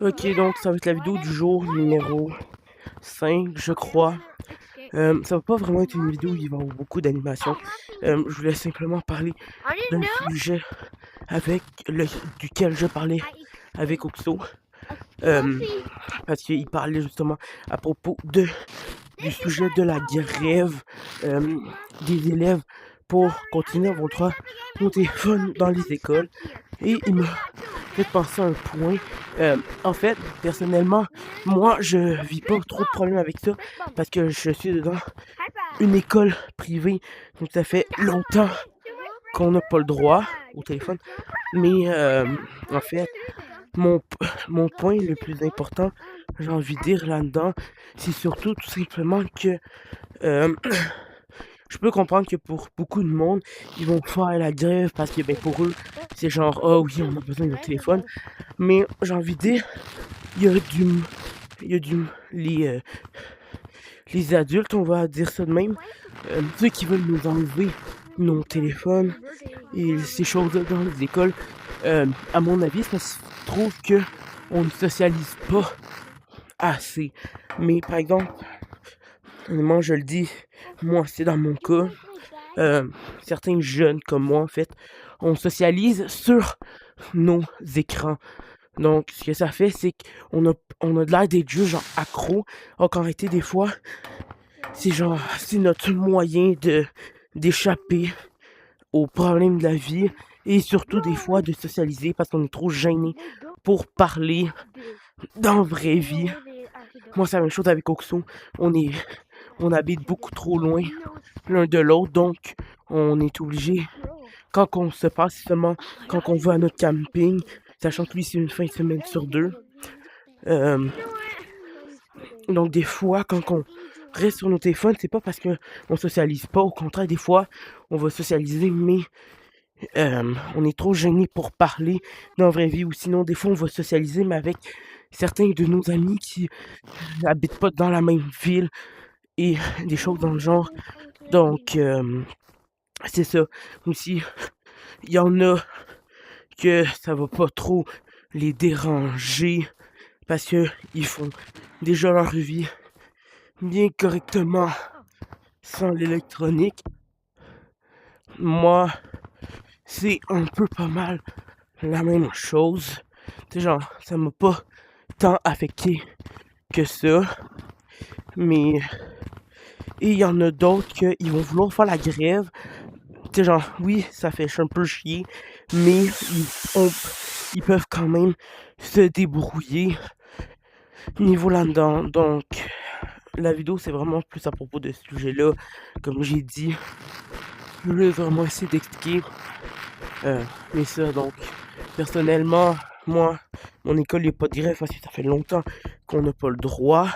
Ok, donc ça va être la vidéo du jour numéro 5, je crois. Ça va pas vraiment être une vidéo où il va y avoir beaucoup d'animation. Je voulais simplement parler d'un sujet avec duquel je parlais avec Oxo. Parce qu'il parlait justement à propos du sujet de la grève des élèves pour continuer à avoir le droit au téléphone dans les écoles. Et il m'a fait penser à un point. En fait, personnellement, moi, je vis pas trop de problèmes avec ça parce que je suis dans une école privée. Donc ça fait longtemps qu'on n'a pas le droit au téléphone. Mais en fait, mon, mon point le plus important, j'ai envie de dire là-dedans, c'est surtout tout simplement que euh, je peux comprendre que pour beaucoup de monde, ils vont faire la grève parce que ben, pour eux, c'est genre, oh oui, on a besoin de notre téléphone. Mais j'ai envie de dire, il y a du. Il y a du. Les adultes, on va dire ça de même, ceux qui veulent nous enlever nos téléphones et ces choses-là dans les écoles, à mon avis, c'est parce qu'ils trouvent que on ne socialise pas assez. Mais par exemple, moi je le dis, moi c'est dans mon cas, certains jeunes comme moi en fait, on socialise sur nos écrans. Donc, ce que ça fait, c'est on a de l'air d'être juste genre accro. Alors qu'en réalité, des fois, c'est genre, c'est notre moyen d'échapper aux problèmes de la vie et surtout des fois de socialiser parce qu'on est trop gêné pour parler dans la vraie vie. Moi, c'est la même chose avec Oxo. On habite beaucoup trop loin l'un de l'autre, donc on est obligé, quand on se passe seulement quand on va à notre camping, sachant que lui, c'est une fin de semaine sur deux. Donc des fois, quand on reste sur nos téléphones, c'est pas parce qu'on socialise pas. Au contraire, des fois, on va socialiser, mais on est trop gêné pour parler dans la vraie vie. Ou sinon, des fois, on va socialiser, mais avec certains de nos amis qui n'habitent pas dans la même ville et des choses dans le genre. Donc, c'est ça. Aussi, il y en a que ça va pas trop les déranger parce que ils font déjà leur vie bien correctement sans l'électronique. Moi, c'est un peu pas mal la même chose. Tu genre, ça m'a pas tant affecté que ça. Mais. Et il y en a d'autres qui vont vouloir faire la grève. Tu genre, oui, ça fait un peu chier. Mais ils peuvent quand même se débrouiller niveau là-dedans. Donc, la vidéo, c'est vraiment plus à propos de ce sujet-là. Comme j'ai dit, je vais vraiment essayer d'expliquer. Mais ça, donc, personnellement, moi, mon école n'est pas de grève parce que ça fait longtemps qu'on n'a pas le droit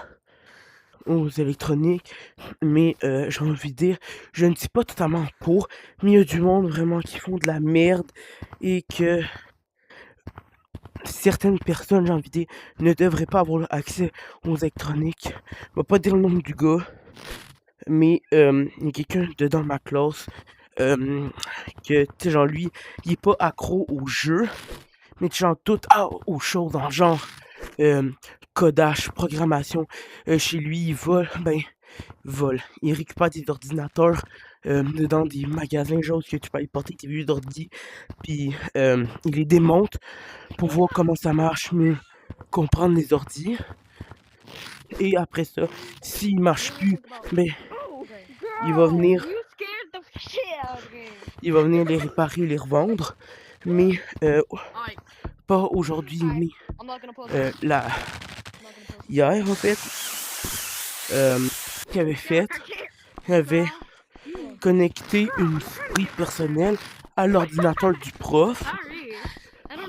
aux électroniques. Mais j'ai envie de dire, je ne suis pas totalement pour, mais il y a du monde vraiment qui font de la merde et que certaines personnes, j'ai envie de dire, ne devraient pas avoir accès aux électroniques. Je vais pas dire le nom du gars, mais il y a quelqu'un de dans ma classe que, tu sais, genre lui, il est pas accro au jeu, mais genre tout aux choses dans le genre codage, programmation. Chez lui, il récupère des ordinateurs dans des magasins genre que tu peux aller porter tes vieux d'ordi, puis il les démonte pour voir comment ça marche, mieux comprendre les ordis. Et après ça, s'il marche plus, ben il va venir les réparer, les revendre. Mais pas aujourd'hui, mais là, hier en fait, qu'il avait fait, il avait connecté une souris personnelle à l'ordinateur du prof,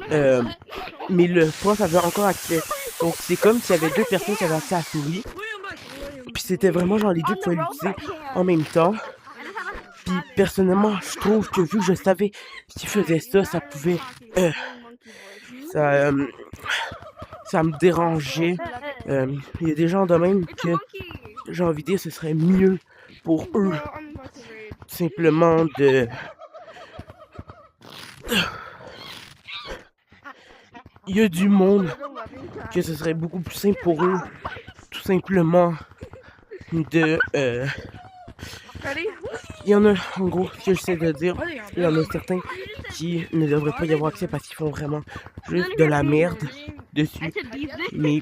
mais le prof avait encore accès. Donc c'est comme s'il y avait deux personnes qui avaient accès à la souris, puis c'était vraiment genre les deux pouvaient l'utiliser en même temps. Puis personnellement, je trouve que vu que je savais qu'il faisait ça, ça pouvait ça, ça me dérangeait. Il y a des gens de même que j'ai envie de dire ce serait mieux pour eux simplement de. Il y a du monde que ce serait beaucoup plus simple pour eux, tout simplement, de... il y en a, en gros, ce que j'essaie de dire, il y en a certains qui ne devraient pas y avoir accès parce qu'ils font vraiment juste de la merde dessus. Mais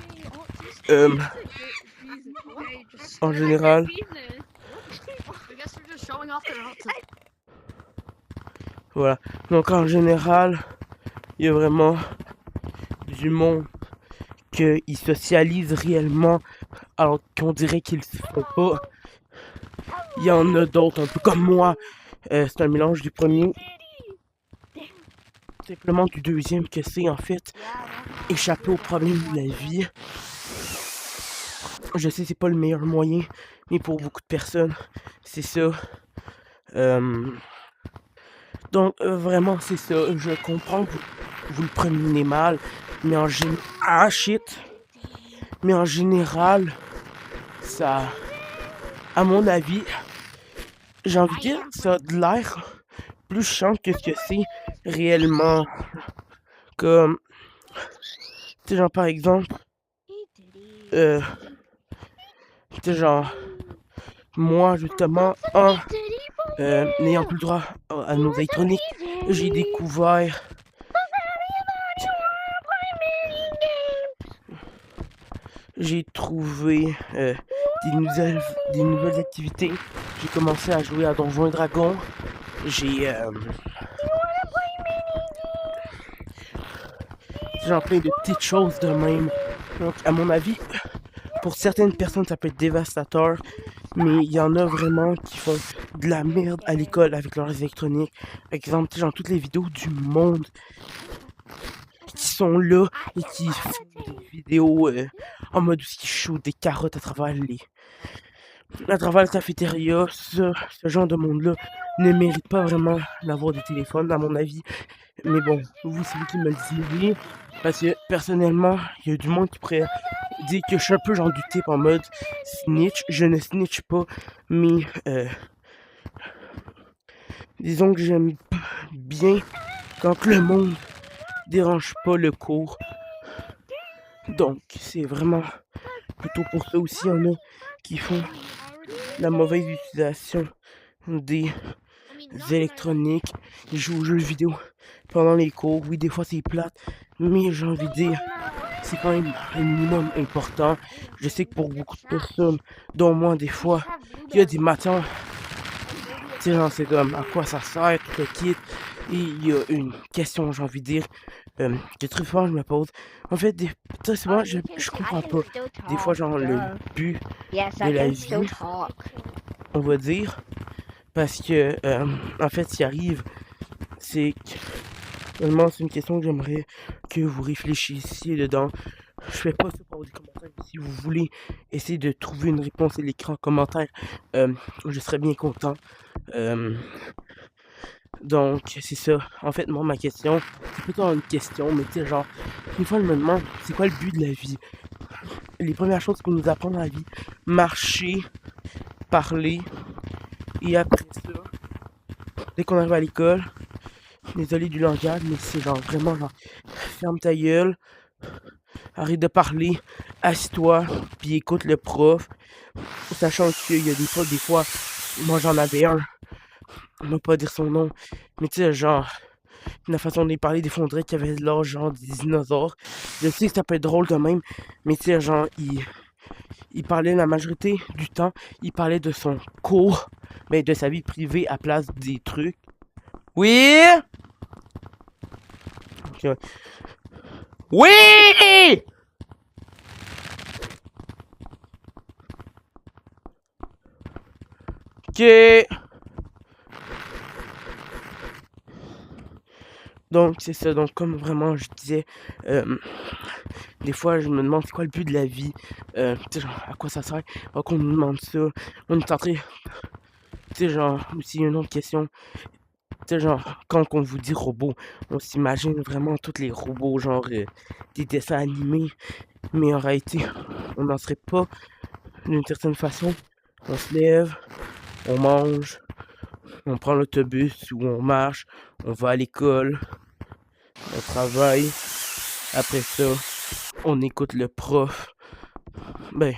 en général, voilà. Donc en général, il y a vraiment du monde qui socialise réellement alors qu'on dirait qu'ils ne se font pas. Il y en a d'autres, un peu comme moi. C'est un mélange du premier, simplement du deuxième, que c'est en fait échapper aux problèmes de la vie. Je sais, c'est pas le meilleur moyen, mais pour beaucoup de personnes, c'est ça. Donc, vraiment, c'est ça. Je comprends que vous le prenez mal, mais en général... Ah, shit! Mais en général, ça... À mon avis, j'ai envie de dire, ça a de l'air plus chiant que ce que c'est réellement. Comme... Tu sais, genre, par exemple... tu sais, genre... Moi, justement, en n'ayant plus le droit à nos électroniques, j'ai découvert... J'ai trouvé des nouvelles activités. J'ai commencé à jouer à Donjons et Dragons. J'ai genre plein de petites choses de même. Donc, à mon avis, pour certaines personnes, ça peut être dévastateur. Mais il y en a vraiment qui font de la merde à l'école avec leurs électroniques. Par exemple, genre toutes les vidéos du monde qui sont là et qui font des vidéos en mode où ils shootent des carottes à travers la cafétéria. Ce genre de monde-là ne mérite pas vraiment d'avoir des téléphones, à mon avis. Mais bon, vous, c'est vous qui me le direz. Parce que, personnellement, il y a du monde qui pourrait dire que je suis un peu genre du type en mode snitch. Je ne snitch pas, mais disons que j'aime bien quand le monde dérange pas le cours. Donc, c'est vraiment plutôt pour ça aussi, il y en a qui font la mauvaise utilisation des électroniques. Ils jouent aux jeux vidéo pendant les cours. Oui, des fois c'est plate, mais j'ai envie de dire, c'est quand même un minimum important. Je sais que pour beaucoup de personnes, dont moi, des fois, il y a des matins, tu sais, genre, c'est comme à quoi ça sert, tout le kit. Et il y a une question, j'ai envie de dire, que très souvent je me pose. En fait, très souvent, je comprends pas. Des fois, genre, le but de la vie, on va dire, parce que, en fait, ce qui arrive, c'est que, vraiment, c'est une question que j'aimerais que vous réfléchissiez dedans. Je fais pas ça pour des commentaires. Si vous voulez essayer de trouver une réponse et l'écrire en commentaire, je serais bien content. Donc, c'est ça. En fait, moi, ma question, c'est plutôt une question, mais tu sais, genre, une fois, je me demande, c'est quoi le but de la vie? Les premières choses qu'on nous apprend dans la vie, marcher, parler, et après ça, dès qu'on arrive à l'école, désolé du langage, mais c'est genre vraiment genre, ferme ta gueule, arrête de parler, assis-toi, puis écoute le prof, sachant qu'il y a des fois, moi j'en avais un, on va pas dire son nom, mais tu sais, genre, la façon de parler, des fois on dirait qu'il y avait l'âge genre des dinosaures. Je sais que ça peut être drôle quand même, mais tu sais, genre, il parlait la majorité du temps, il parlait de son cours, mais de sa vie privée à place des trucs. Oui! Okay. Oui! Ok. Donc c'est ça, donc comme vraiment je disais, des fois je me demande c'est quoi le but de la vie, tu sais genre à quoi ça sert, alors qu'on nous demande ça, on est en train, tu sais genre aussi une autre question, tu sais genre quand on vous dit robot, on s'imagine vraiment tous les robots genre des dessins animés, mais en réalité on n'en serait pas d'une certaine façon, on se lève, on mange, on prend l'autobus ou on marche, on va à l'école, on travaille, après ça, on écoute le prof, ben,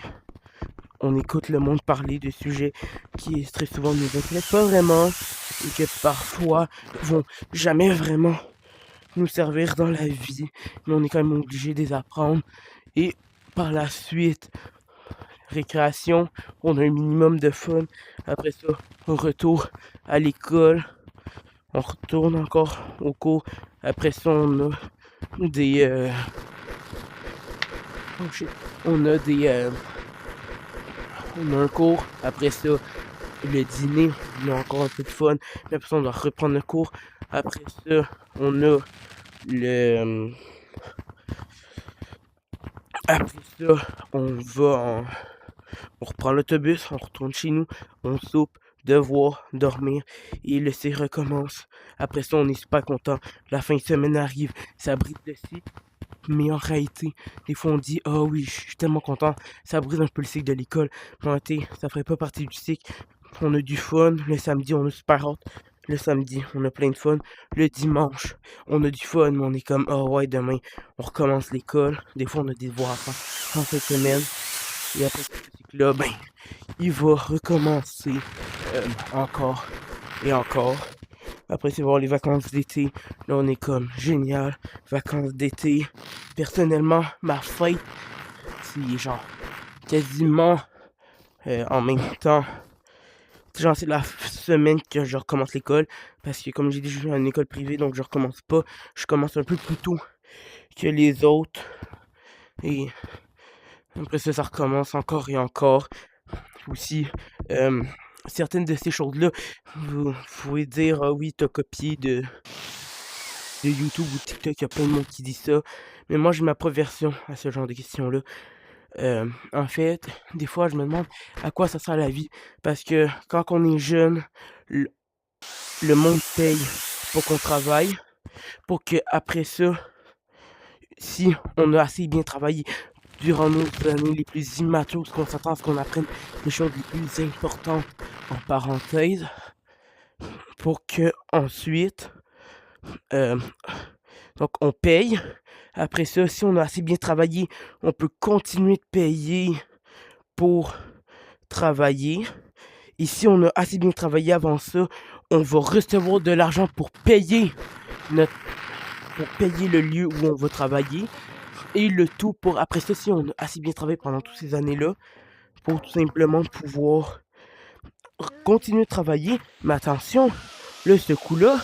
on écoute le monde parler de sujets qui très souvent ne nous intéressent pas vraiment et que parfois vont jamais vraiment nous servir dans la vie, mais on est quand même obligé de les apprendre. Et par la suite, récréation, on a un minimum de fun. Après ça, on retourne à l'école, on retourne encore au cours. Après ça, on a des... oh shit. On a des... on a un cours. Après ça, le dîner, on a encore un peu de fun. Puis après ça, on doit reprendre le cours. Après ça, on a le... Après ça, on reprend l'autobus, on retourne chez nous, on soupe, devoir, dormir, et le cycle recommence. Après ça, on est super content. La fin de semaine arrive, ça brise le cycle. Mais en réalité, des fois on dit ah oui, je suis tellement content, ça brise un peu le cycle de l'école. Mais en réalité, ça ferait pas partie du cycle. On a du fun, le samedi on a super hâte. Le samedi, on a plein de fun. Le dimanche, on a du fun, mais on est comme ah ouais, demain, on recommence l'école. Des fois, on a des devoirs à faire en fin de semaine. Et après ce cycle-là, ben, il va recommencer encore et encore. Après, c'est voir les vacances d'été. Là, on est comme génial. Vacances d'été. Personnellement, ma fête, c'est genre quasiment en même temps. Genre, c'est la semaine que je recommence l'école. Parce que, comme j'ai dit, je suis à une école privée, donc je recommence pas. Je commence un peu plus tôt que les autres. Et après ça, ça recommence encore et encore. Aussi, certaines de ces choses-là, vous pouvez dire, ah oui, t'as copié de YouTube ou TikTok, il y a plein de monde qui dit ça. Mais moi, j'ai ma propre version à ce genre de questions-là. En fait, des fois, je me demande à quoi ça sert la vie. Parce que quand on est jeune, le, le monde paye pour qu'on travaille. Pour que après ça, si on a assez bien travaillé durant nos années les plus immatures, qu'on s'attend à ce qu'on apprenne les choses les plus importantes en parenthèse, pour que ensuite, euh, donc on paye. Après ça, si on a assez bien travaillé, on peut continuer de payer pour travailler. Et si on a assez bien travaillé avant ça, on va recevoir de l'argent pour payer pour payer le lieu où on va travailler. Et le tout pour, après ça, si on a assez bien travaillé pendant toutes ces années-là, pour tout simplement pouvoir continuer de travailler. Mais attention, là, ce coup-là,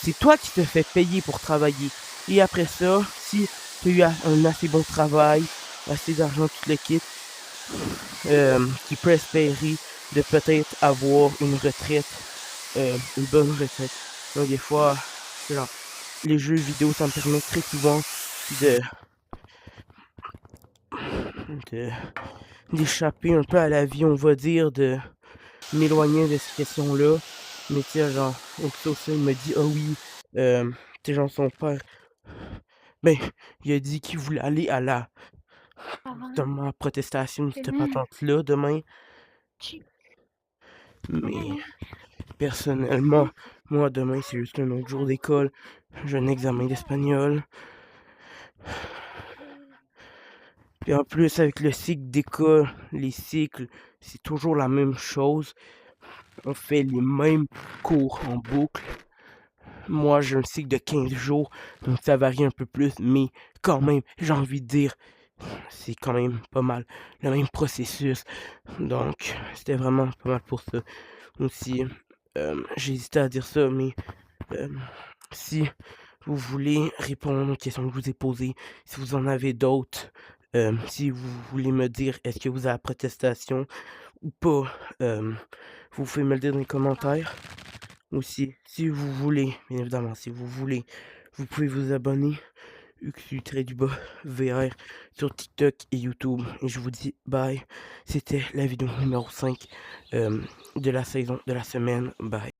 c'est toi qui te fais payer pour travailler. Et après ça, si tu as eu un assez bon travail, assez d'argent, tout le kit, tu peux espérer de peut-être avoir une retraite, une bonne retraite. Donc des fois, genre, les jeux vidéo, ça me permet très souvent de d'échapper un peu à la vie, on va dire, de m'éloigner de ces questions-là. Mais tu sais, genre, aussi, il me dit, ah oui, tes gens, son père, ben, il a dit qu'il voulait aller à la dans ma protestation, cette patente-là, demain. Mais personnellement, moi, demain, c'est juste un autre jour d'école. J'ai un examen d'espagnol. Et en plus, avec le cycle d'école, les cycles, c'est toujours la même chose. On fait les mêmes cours en boucle. Moi, j'ai un cycle de 15 jours, donc ça varie un peu plus, mais quand même, j'ai envie de dire, c'est quand même pas mal le même processus. Donc, c'était vraiment pas mal pour ça. Aussi, j'ai hésité à dire ça, mais si vous voulez répondre aux questions que je vous ai posées, si vous en avez d'autres, si vous voulez me dire est-ce que vous avez la protestation ou pas, vous pouvez me le dire dans les commentaires. Aussi, si vous voulez, bien évidemment, si vous voulez, vous pouvez vous abonner, UXU-du-bas VR sur TikTok et YouTube. Et je vous dis bye. C'était la vidéo numéro 5 de la saison, de la semaine. Bye.